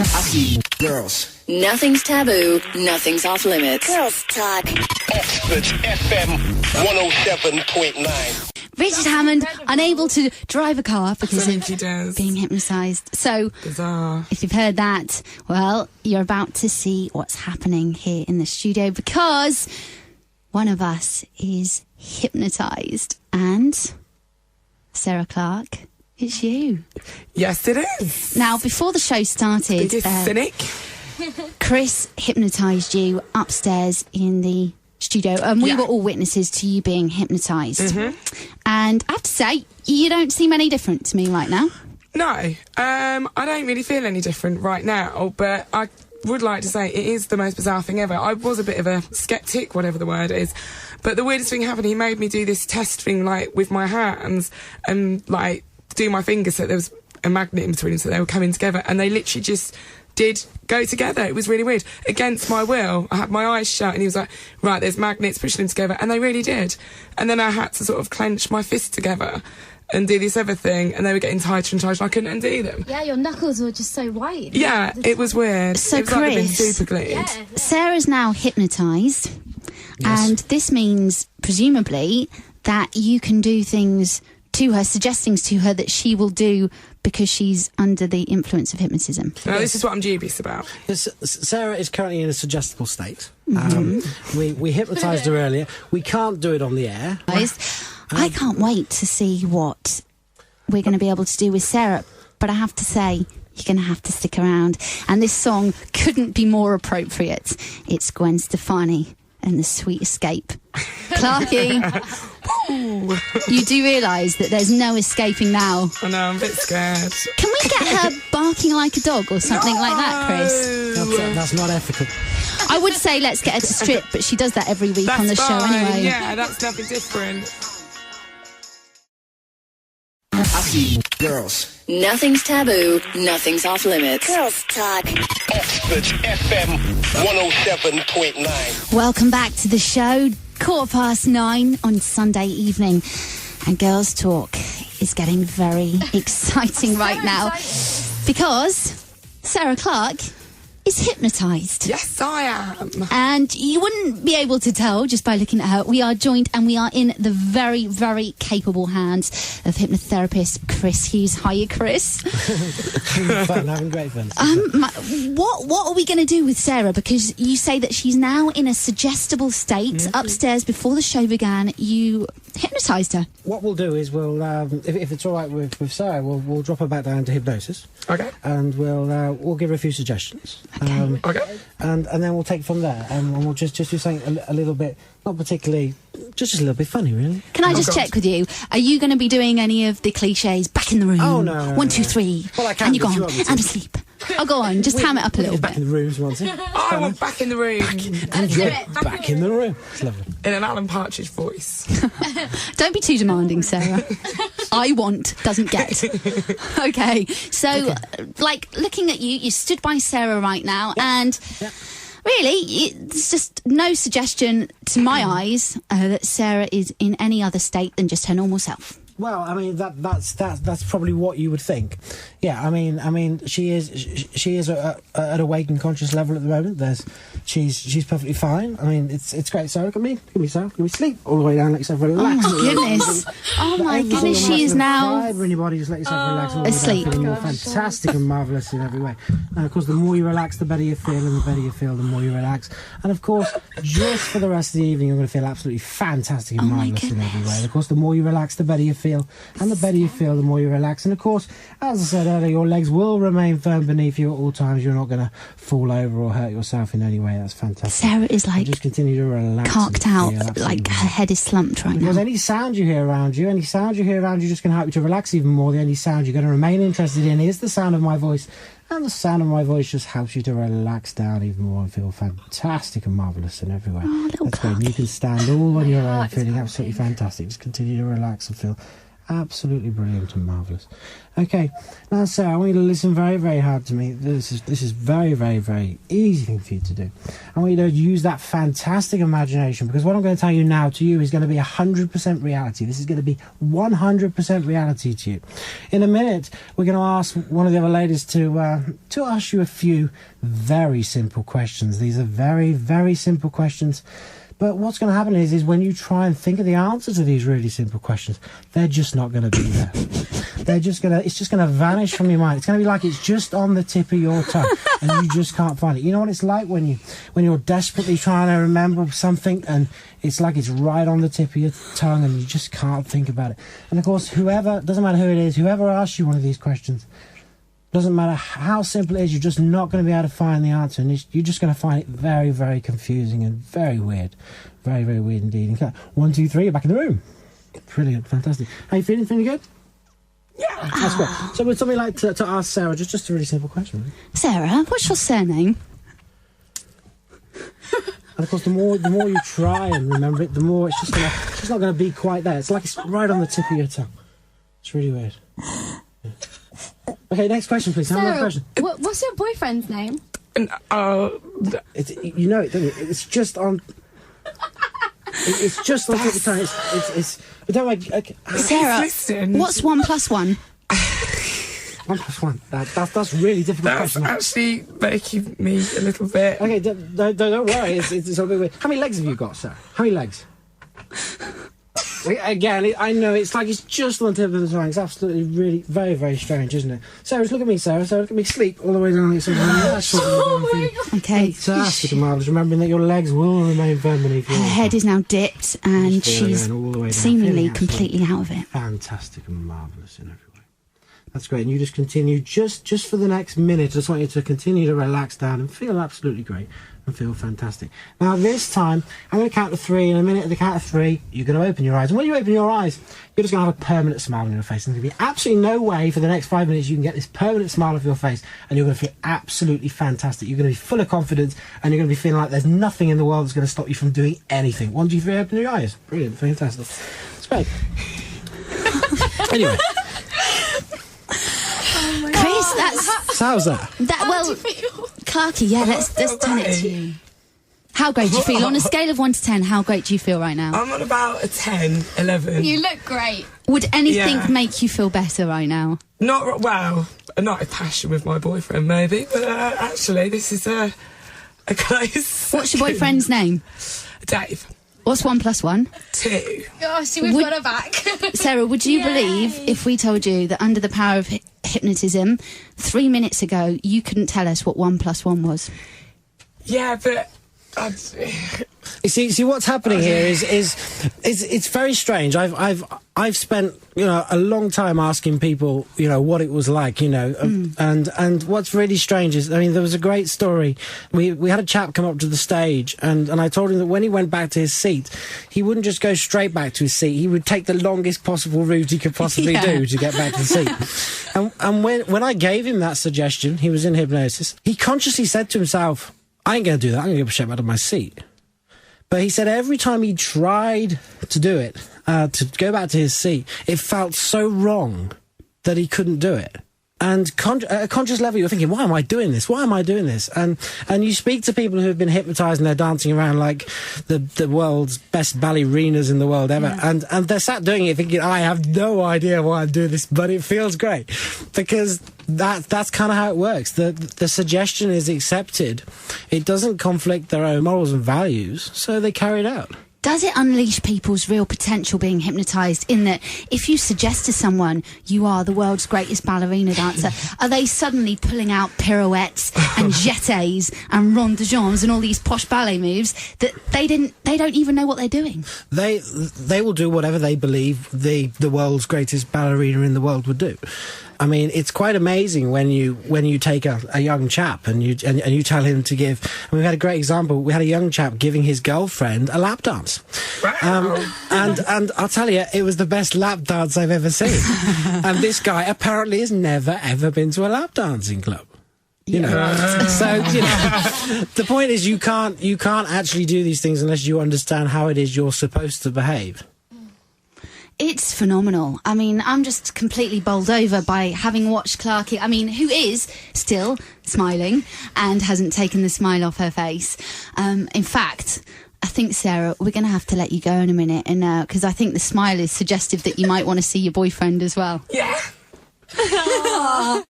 I see girls. Nothing's taboo, nothing's off limits. Girls Talk. Oxford FM 107.9. Richard Hammond, unable to drive a car because he of does. being hypnotised. So, Bizarre. if you've heard that, well, you're about to see what's happening here in the studio because one of us is hypnotised. And, Sarah Clark, it's you. Yes, it is. Now, before the show started, Biggest cynic. Chris hypnotised you upstairs in the studio, and we were all witnesses to you being hypnotised. And I have to say, you don't seem any different to me right now. No, I don't really feel any different right now, but I would like to say it is the most bizarre thing ever. I was a bit of a sceptic, whatever the word is, but the weirdest thing happened. He made me do this test thing, like, with my hands and, like, do my fingers so there was a magnet in between them so they were coming together, and they literally just did go together. It was really weird. Against my will, I had my eyes shut and he was like, right, there's magnets, push them together, and they really did. And then I had to sort of clench my fists together and do this other thing, and they were getting tighter and tighter and I couldn't undo them. Yeah, your knuckles were just so white. Yeah, it was weird. So, it was like they'd been Chris, super glued. Yeah. Sarah's now hypnotised, and this means, presumably, that you can do things to her, suggest things to her that she will do because she's under the influence of hypnotism. Now, this is what I'm dubious about. Yes, Sarah is currently in a suggestible state. We hypnotised her earlier. We can't do it on the air. Guys, I can't wait to see what we're going to be able to do with Sarah, but I have to say, you're going to have to stick around. And this song couldn't be more appropriate. It's Gwen Stefani and The Sweet Escape. Clarky, you do realise that there's no escaping now. I know, I'm a bit scared. Can we get her barking like a dog or something like that, Chris? That's not ethical. I would say let's get her to strip, but she does that every week on the show fine. anyway. Yeah, that's nothing different. I see girls. Nothing's taboo, nothing's off limits. Girls Talk. Oxford FM 107.9. Welcome back to the show, 9:15 on Sunday evening. And Girls Talk is getting very exciting right now because Sarah Clark is hypnotised. Yes, I am. And you wouldn't be able to tell just by looking at her. We are joined and we are in the very, very capable hands of hypnotherapist Chris Hughes. Hiya, Chris. Fun, having great fun. What are we going to do with Sarah? Because you say that she's now in a suggestible state. Upstairs, before the show began, you hypnotised her. What we'll do is we'll, if it's all right with Sarah, we'll drop her back down to hypnosis. Okay. And we'll give her a few suggestions. Okay. And then we'll take it from there, and we'll just do something a little bit, not particularly, just a little bit funny, really. Can I just check with you? Are you going to be doing any of the cliches? Back in the room. Oh, no. 1, 2, 3. Well, I can and you're if you gone. want me to. And asleep. Oh, go on. Just ham it up a little Back bit. in the rooms, once. I want back in the room. And you're back in the room. It's lovely. In an Alan Partridge voice. Don't be too demanding, Sarah. I want, doesn't get. Okay. So, like, looking at you, you stood by Sarah right now, and really, it's just no suggestion to my eyes that Sarah is in any other state than just her normal self. Well, I mean that's probably what you would think. Yeah, I mean she is at a waking conscious level at the moment. She's perfectly fine. I mean it's great. So look at me, give me sleep all the way down. Let yourself relax. Oh my goodness! Oh my goodness! She is now in your body. Just let yourself relax. All the way asleep. down, feeling more fantastic and marvelous in every way. And of course, the more you relax, the better you feel, and the better you feel, the more you relax. And of course, just for the rest of the evening, you're going to feel absolutely fantastic and marvelous in every way. And of course, the more you relax, the better you feel, and the better you feel, the more you relax. And of course, as I said earlier, your legs will remain firm beneath you at all times. You're not going to fall over or hurt yourself in any way. That's fantastic. Sarah is like just continue to relax, cocked out, like her head is slumped right because now. any sound you hear around you, just going to help you to relax even more. The only sound you're going to remain interested in is the sound of my voice. And the sound of my voice just helps you to relax down even more and feel fantastic and marvellous in every way. Oh, little That's great. You can stand all on your own feeling absolutely fantastic. Just continue to relax and feel Absolutely brilliant and marvellous. Okay, now Sarah, I want you to listen very, very hard to me. This is very, very, very easy thing for you to do. I want you to use that fantastic imagination, because what I'm going to tell you now to you is going to be 100% reality. This is going to be 100% reality to you. In a minute, we're going to ask one of the other ladies to ask you a few very simple questions. These are very, very simple questions. But what's going to happen is when you try and think of the answers to these really simple questions, they're just not going to be there. It's just going to vanish from your mind. It's going to be like it's just on the tip of your tongue, and you just can't find it. You know what it's like when you're desperately trying to remember something, and it's like it's right on the tip of your tongue, and you just can't think about it. And of course, doesn't matter who it is, whoever asks you one of these questions, doesn't matter how simple it is, you're just not going to be able to find the answer, and you're just going to find it very, very confusing and very weird. Very, very weird indeed. 1, 2, 3, you're back in the room. Brilliant, fantastic. How you feeling? Feeling good? Yeah. That's great. So would somebody like to ask Sarah just a really simple question? Really? Sarah, what's your surname? And of course, the more you try and remember it, the more it's just not going to be quite there. It's like it's right on the tip of your tongue. It's really weird. Yeah. Okay, next question, please. Sarah, Question. what's your boyfriend's name? And, You know it, don't you? It's just on. It's just on the tip of the tongue. It's. But don't worry. Okay. Sarah, listen. what's 1 + 1? 1 + 1. That's really difficult That's question. actually making me a little bit... Okay, don't worry. It's a bit weird. How many legs have you got, Sarah? How many legs? Again, I know it's like it's just on the tip of the tongue. It's absolutely, really, very, very strange, isn't it? Sarah, look at me, Sarah. Look at me sleep all the way down. Okay. Fantastic and marvellous. Remembering that your legs will remain firm beneath Her your head is now dipped, and Just she's all the way down. seemingly Feeling completely out of it. fantastic and marvellous in every way. That's great. And you just continue, just for the next minute, I just want you to continue to relax down and feel absolutely great and feel fantastic. Now, this time, I'm going to count to 3. In a minute, at the count of 3, you're going to open your eyes. And when you open your eyes, you're just going to have a permanent smile on your face. And there's going to be absolutely no way for the next 5 minutes you can get this permanent smile off your face, and you're going to feel absolutely fantastic. You're going to be full of confidence, and you're going to be feeling like there's nothing in the world that's going to stop you from doing anything. 1, 2, 3, open your eyes. Brilliant, fantastic. It's great. Anyway. Chris, that's... So how's that? Well, Clarky, yeah, let's turn it to you. How great do you feel? On a scale of 1 to 10, how great do you feel right now? I'm on about a 10, 11. You look great. Would anything Yeah. make you feel better right now? Not, well, a night of passion with my boyfriend, maybe, but actually, this is a close... What's your boyfriend's name? Dave. What's 1 + 1? 2. Oh, see, we've Would- got her back. Sarah, would you Yay. believe if we told you that under the power of hypnotism, 3 minutes ago, you couldn't tell us what 1 + 1 was? Yeah, but... You see what's happening here is it's very strange. I've spent a long time asking people what it was like and what's really strange is there was a great story. We had a chap come up to the stage and I told him that when he went back to his seat, he wouldn't just go straight back to his seat. He would take the longest possible route he could possibly do to get back to the seat. And when I gave him that suggestion, he was in hypnosis. He consciously said to himself, I ain't going to do that. I'm going to get straight out of my seat. But he said every time he tried to do it, to go back to his seat, it felt so wrong that he couldn't do it. And at a conscious level, you're thinking, why am I doing this? Why am I doing this? And you speak to people who have been hypnotised and they're dancing around like the world's best ballerinas in the world ever. Yeah. And they're sat doing it thinking, I have no idea why I'm doing this, but it feels great. Because that's kind of how it works. The suggestion is accepted. It doesn't conflict their own morals and values, so they carry it out. Does it unleash people's real potential being hypnotised in that if you suggest to someone you are the world's greatest ballerina dancer, are they suddenly pulling out pirouettes and jetés and rond de jambes and all these posh ballet moves that they don't even know what they're doing? They will do whatever they believe the world's greatest ballerina in the world would do. I mean, it's quite amazing when you take a young chap and you tell him to give. And we had a great example. We had a young chap giving his girlfriend a lap dance, and I'll tell you, it was the best lap dance I've ever seen. And this guy apparently has never ever been to a lap dancing club. So the point is, you can't actually do these things unless you understand how it is you're supposed to behave. It's phenomenal. I mean, I'm just completely bowled over by having watched Clarky. I mean, who is still smiling and hasn't taken the smile off her face. In fact, I think, Sarah, we're going to have to let you go in a minute, and because I think the smile is suggestive that you might want to see your boyfriend as well. Yeah.